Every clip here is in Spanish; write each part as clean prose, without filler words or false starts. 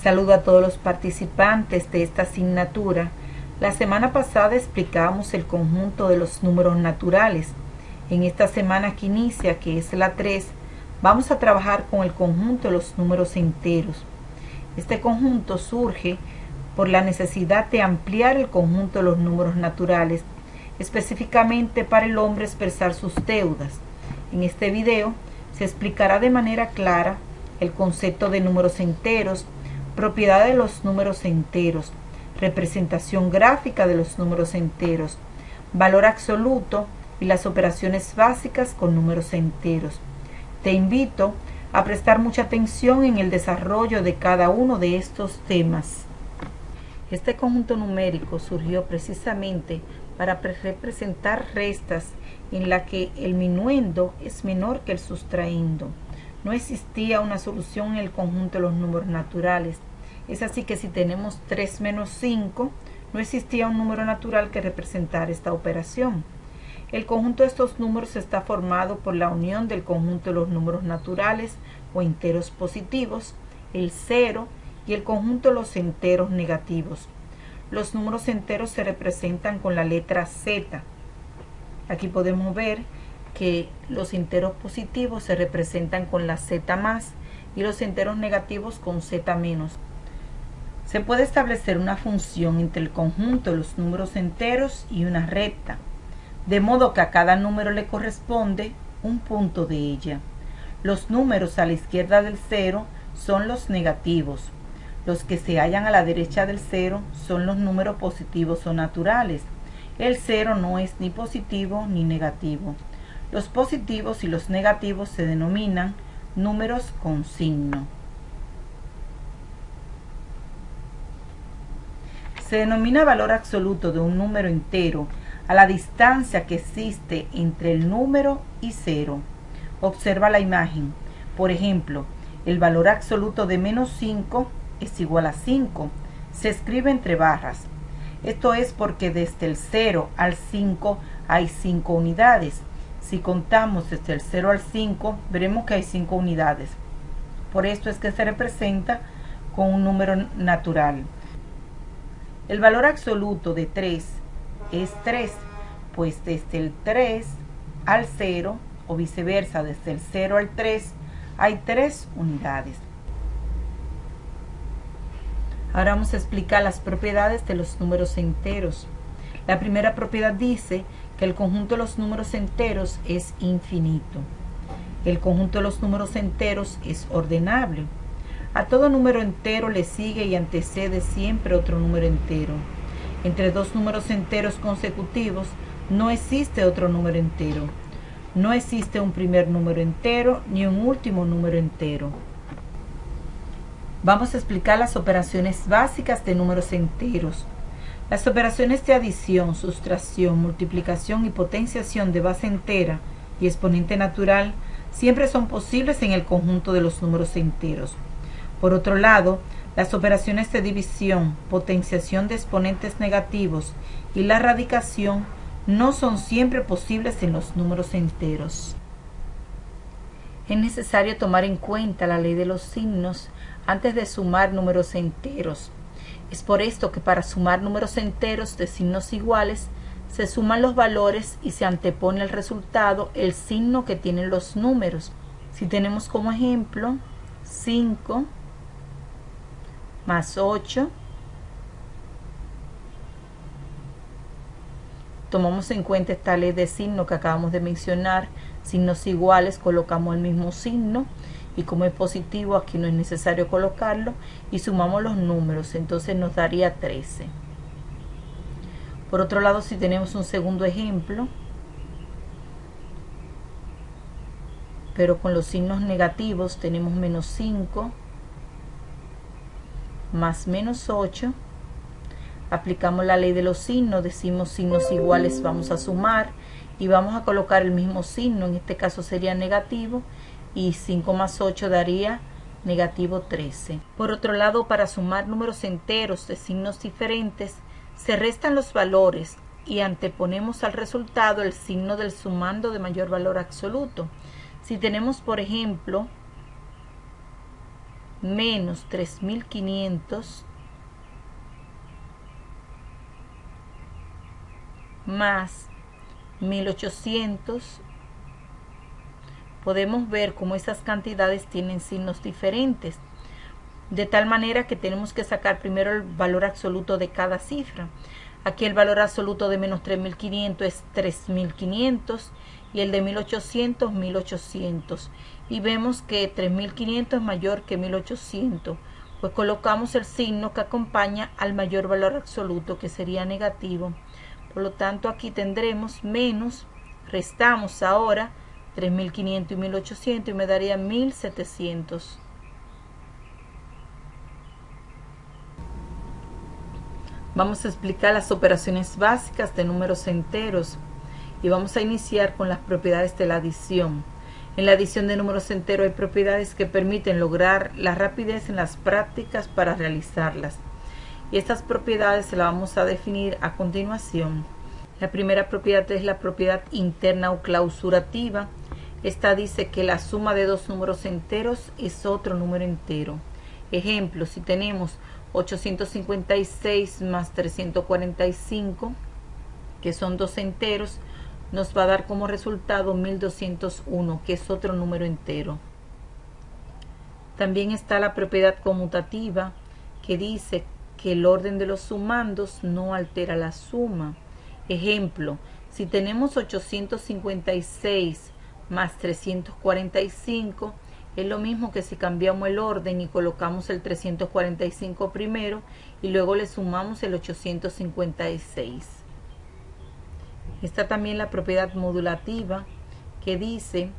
Saludo a todos los participantes de esta asignatura. La semana pasada explicamos el conjunto de los números naturales. En esta semana que inicia, que es la 3, vamos a trabajar con el conjunto de los números enteros. Este conjunto surge por la necesidad de ampliar el conjunto de los números naturales, específicamente para el hombre expresar sus deudas. En este video se explicará de manera clara el concepto de números enteros, propiedad de los números enteros, representación gráfica de los números enteros, valor absoluto y las operaciones básicas con números enteros. Te invito a prestar mucha atención en el desarrollo de cada uno de estos temas. Este conjunto numérico surgió precisamente para representar restas en la que el minuendo es menor que el sustraendo. No existía una solución en el conjunto de los números naturales. Es así que si tenemos 3 menos 5, no existía un número natural que representara esta operación. El conjunto de estos números está formado por la unión del conjunto de los números naturales o enteros positivos, el 0 y el conjunto de los enteros negativos. Los números enteros se representan con la letra Z. Aquí podemos ver que los enteros positivos se representan con la Z más y los enteros negativos con Z menos. Se puede establecer una función entre el conjunto de los números enteros y una recta, de modo que a cada número le corresponde un punto de ella. Los números a la izquierda del 0 son los negativos. Los que se hallan a la derecha del 0 son los números positivos o naturales. El 0 no es ni positivo ni negativo. Los positivos y los negativos se denominan números con signo. Se denomina valor absoluto de un número entero a la distancia que existe entre el número y 0. Observa la imagen. Por ejemplo, el valor absoluto de menos 5 es igual a 5. Se escribe entre barras. Esto es porque desde el 0 al 5 hay 5 unidades. Si contamos desde el 0 al 5, veremos que hay 5 unidades. Por esto es que se representa con un número natural. El valor absoluto de 3 es 3, pues desde el 3 al 0, o viceversa, desde el 0 al 3, hay 3 unidades. Ahora vamos a explicar las propiedades de los números enteros. La primera propiedad dice que el conjunto de los números enteros es infinito. El conjunto de los números enteros es ordenable. A todo número entero le sigue y antecede siempre otro número entero. Entre dos números enteros consecutivos no existe otro número entero. No existe un primer número entero ni un último número entero. Vamos a explicar las operaciones básicas de números enteros. Las operaciones de adición, sustracción, multiplicación y potenciación de base entera y exponente natural siempre son posibles en el conjunto de los números enteros. Por otro lado, las operaciones de división, potenciación de exponentes negativos y la radicación no son siempre posibles en los números enteros. Es necesario tomar en cuenta la ley de los signos antes de sumar números enteros. Es por esto que para sumar números enteros de signos iguales, se suman los valores y se antepone al resultado el signo que tienen los números. Si tenemos como ejemplo 5 más 8, tomamos en cuenta esta ley de signo que acabamos de mencionar. Signos iguales, colocamos el mismo signo, y como es positivo aquí no es necesario colocarlo, y sumamos los números, entonces nos daría 13. Por otro lado, si tenemos un segundo ejemplo, pero con los signos negativos, tenemos menos 5 más menos 8, aplicamos la ley de los signos, decimos signos iguales, vamos a sumar y vamos a colocar el mismo signo, en este caso sería negativo, y 5 más 8 daría negativo 13. Por otro lado, para sumar números enteros de signos diferentes, se restan los valores y anteponemos al resultado el signo del sumando de mayor valor absoluto. Si tenemos, por ejemplo, menos 3500 más 1800, podemos ver cómo esas cantidades tienen signos diferentes, de tal manera que tenemos que sacar primero el valor absoluto de cada cifra. Aquí el valor absoluto de menos 3500 es 3500 y el de 1800, 1800. Y vemos que 3500 es mayor que 1800. Pues colocamos el signo que acompaña al mayor valor absoluto, que sería negativo. Por lo tanto, aquí tendremos menos, restamos ahora 3500 y 1800 y me daría 1700. Vamos a explicar las operaciones básicas de números enteros y vamos a iniciar con las propiedades de la adición. En la adición de números enteros hay propiedades que permiten lograr la rapidez en las prácticas para realizarlas. Y estas propiedades se las vamos a definir a continuación. La primera propiedad es la propiedad interna o clausurativa. Esta dice que la suma de dos números enteros es otro número entero. Ejemplo, si tenemos 856 más 345, que son dos enteros, nos va a dar como resultado 1201, que es otro número entero. También está la propiedad conmutativa, que dice que el orden de los sumandos no altera la suma. Ejemplo, si tenemos 856 más 345, es lo mismo que si cambiamos el orden y colocamos el 345 primero y luego le sumamos el 856. Está también la propiedad modulativa, que dice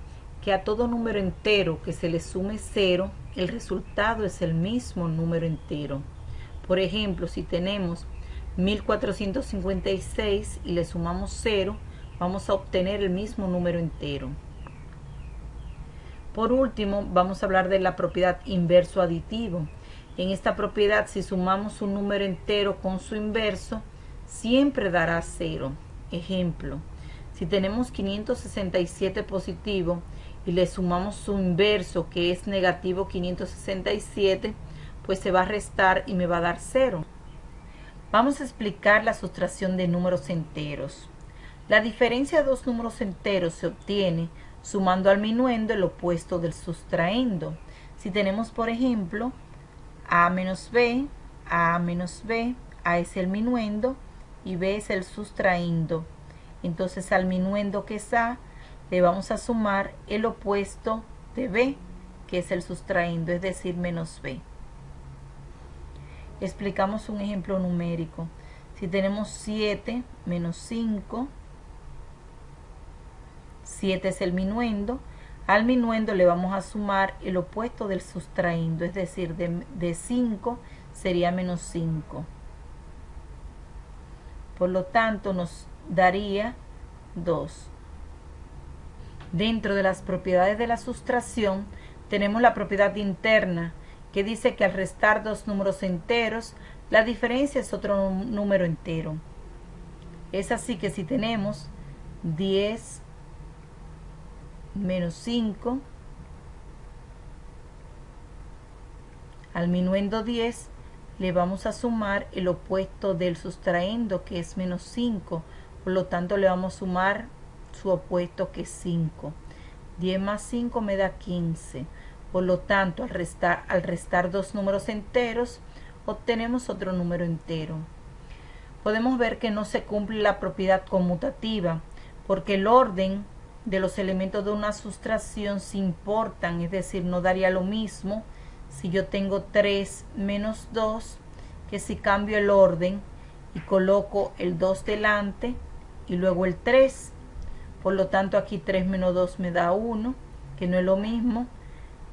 que a todo número entero que se le sume 0, el resultado es el mismo número entero. Por ejemplo, si tenemos 1456 y le sumamos 0, vamos a obtener el mismo número entero. Por último, vamos a hablar de la propiedad inverso aditivo. En esta propiedad, si sumamos un número entero con su inverso, siempre dará 0. Ejemplo, si tenemos 567 positivo y le sumamos su inverso, que es negativo 567, pues se va a restar y me va a dar 0. Vamos a explicar la sustracción de números enteros. La diferencia de dos números enteros se obtiene sumando al minuendo el opuesto del sustraendo. Si tenemos, por ejemplo, a menos b, a es el minuendo y b es el sustraendo. Entonces al minuendo, que es a, le vamos a sumar el opuesto de b, que es el sustraendo, es decir, menos b. Explicamos un ejemplo numérico. Si tenemos 7 menos 5, 7 es el minuendo, al minuendo le vamos a sumar el opuesto del sustraendo, es decir, de 5 sería menos 5. Por lo tanto, nos daría 2. Dentro de las propiedades de la sustracción, tenemos la propiedad interna, que dice que al restar dos números enteros, la diferencia es otro número entero. Es así que si tenemos 10 menos 5, al minuendo 10 le vamos a sumar el opuesto del sustraendo, que es menos 5, por lo tanto le vamos a sumar su opuesto, que es 5. 10 más 5 me da 15, por lo tanto al restar dos números enteros obtenemos otro número entero. Podemos ver que no se cumple la propiedad conmutativa, porque el orden de los elementos de una sustracción se importan, es decir, no daría lo mismo si yo tengo 3 menos 2 que si cambio el orden y coloco el 2 delante y luego el 3. Por lo tanto, aquí 3 menos 2 me da 1, que no es lo mismo,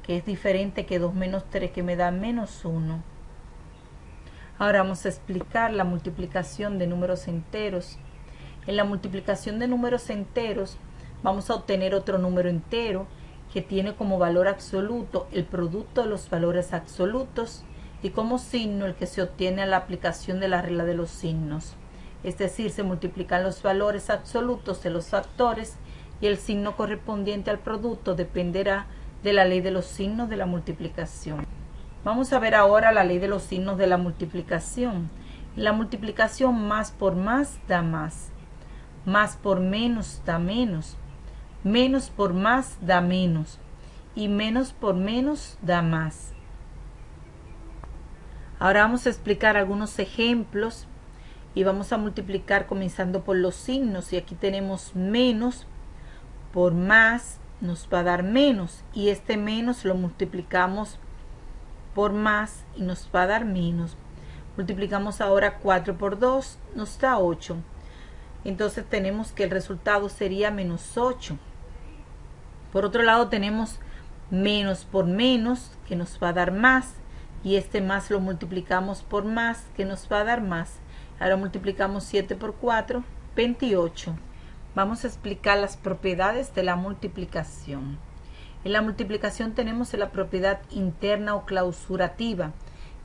que es diferente que 2 menos 3, que me da menos 1. Ahora vamos a explicar la multiplicación de números enteros. En la multiplicación de números enteros vamos a obtener otro número entero que tiene como valor absoluto el producto de los valores absolutos y como signo el que se obtiene a la aplicación de la regla de los signos. Es decir, se multiplican los valores absolutos de los factores y el signo correspondiente al producto dependerá de la ley de los signos de la multiplicación. Vamos a ver ahora la ley de los signos de la multiplicación. En la multiplicación, más por más da más. Más por menos da menos. Menos por más da menos. Y menos por menos da más. Ahora vamos a explicar algunos ejemplos y vamos a multiplicar comenzando por los signos. Y aquí tenemos menos por más nos va a dar menos. Y este menos lo multiplicamos por más y nos va a dar menos. Multiplicamos ahora 4 por 2, nos da 8. Entonces tenemos que el resultado sería menos 8. Por otro lado tenemos menos por menos, que nos va a dar más. Y este más lo multiplicamos por más, que nos va a dar más. Ahora multiplicamos 7 por 4, 28. Vamos a explicar las propiedades de la multiplicación. En la multiplicación tenemos la propiedad interna o clausurativa,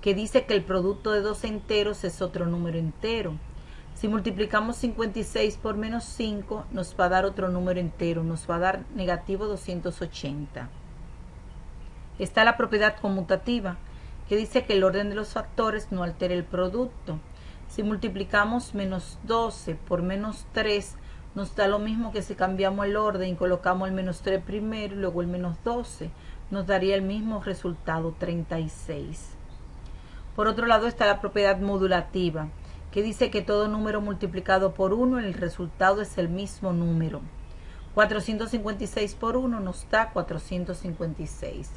que dice que el producto de dos enteros es otro número entero. Si multiplicamos 56 por menos 5, nos va a dar otro número entero, nos va a dar negativo 280. Está la propiedad conmutativa, que dice que el orden de los factores no altera el producto. Si multiplicamos menos 12 por menos 3, nos da lo mismo que si cambiamos el orden y colocamos el menos 3 primero y luego el menos 12. Nos daría el mismo resultado, 36. Por otro lado está la propiedad modulativa, que dice que todo número multiplicado por 1, el resultado es el mismo número. 456 por 1 nos da 456.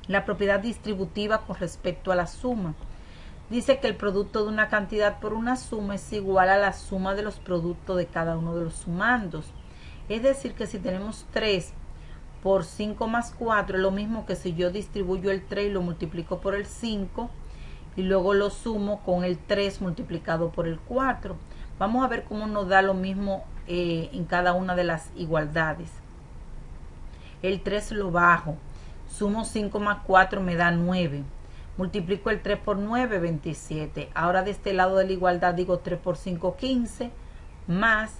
La propiedad distributiva con respecto a la suma. Dice que el producto de una cantidad por una suma es igual a la suma de los productos de cada uno de los sumandos. Es decir, que si tenemos 3 por 5 más 4, es lo mismo que si yo distribuyo el 3 y lo multiplico por el 5 y luego lo sumo con el 3 multiplicado por el 4. Vamos a ver cómo nos da lo mismo en cada una de las igualdades. El 3 lo bajo, sumo 5 más 4 me da 9. Multiplico el 3 por 9, 27. Ahora de este lado de la igualdad digo 3 por 5, 15, más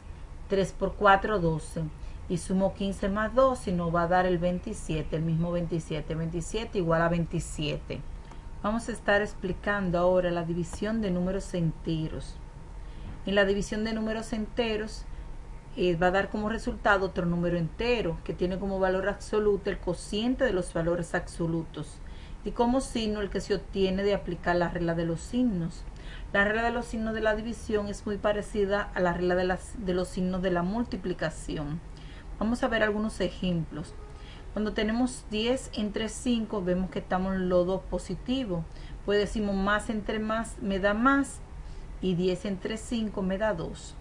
3 por 4, 12. Y sumo 15 más 2 y nos va a dar el 27, el mismo 27. 27 igual a 27. Vamos a estar explicando ahora la división de números enteros. En la división de números enteros va a dar como resultado otro número entero que tiene como valor absoluto el cociente de los valores absolutos. Y como signo el que se obtiene de aplicar la regla de los signos. La regla de los signos de la división es muy parecida a la regla de los signos de la multiplicación. Vamos a ver algunos ejemplos. Cuando tenemos 10 entre 5, vemos que estamos en los dos positivos. Pues decimos más entre más me da más y 10 entre 5 me da 2.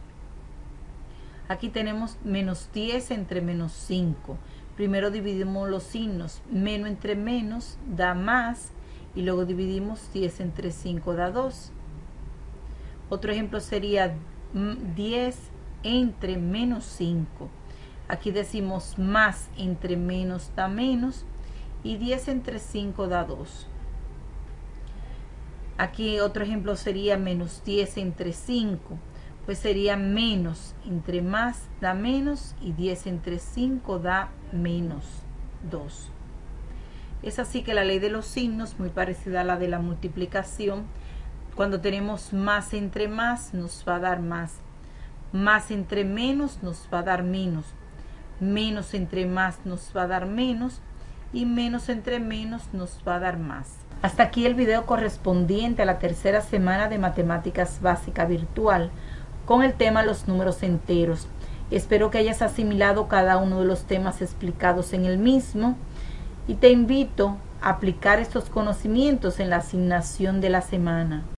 Aquí tenemos menos 10 entre menos 5. Primero dividimos los signos, menos entre menos da más y luego dividimos 10 entre 5 da 2. Otro ejemplo sería 10 entre menos 5. Aquí decimos más entre menos da menos y 10 entre 5 da 2. Aquí otro ejemplo sería menos 10 entre 5. Pues sería menos entre más da menos y 10 entre 5 da menos 2. Es así que la ley de los signos, muy parecida a la de la multiplicación, cuando tenemos más entre más nos va a dar más. Más entre menos nos va a dar menos. Menos entre más nos va a dar menos y menos entre menos nos va a dar más. Hasta aquí el video correspondiente a la tercera semana de Matemáticas Básica Virtual con el tema los números enteros. Espero que hayas asimilado cada uno de los temas explicados en el mismo y te invito a aplicar estos conocimientos en la asignación de la semana.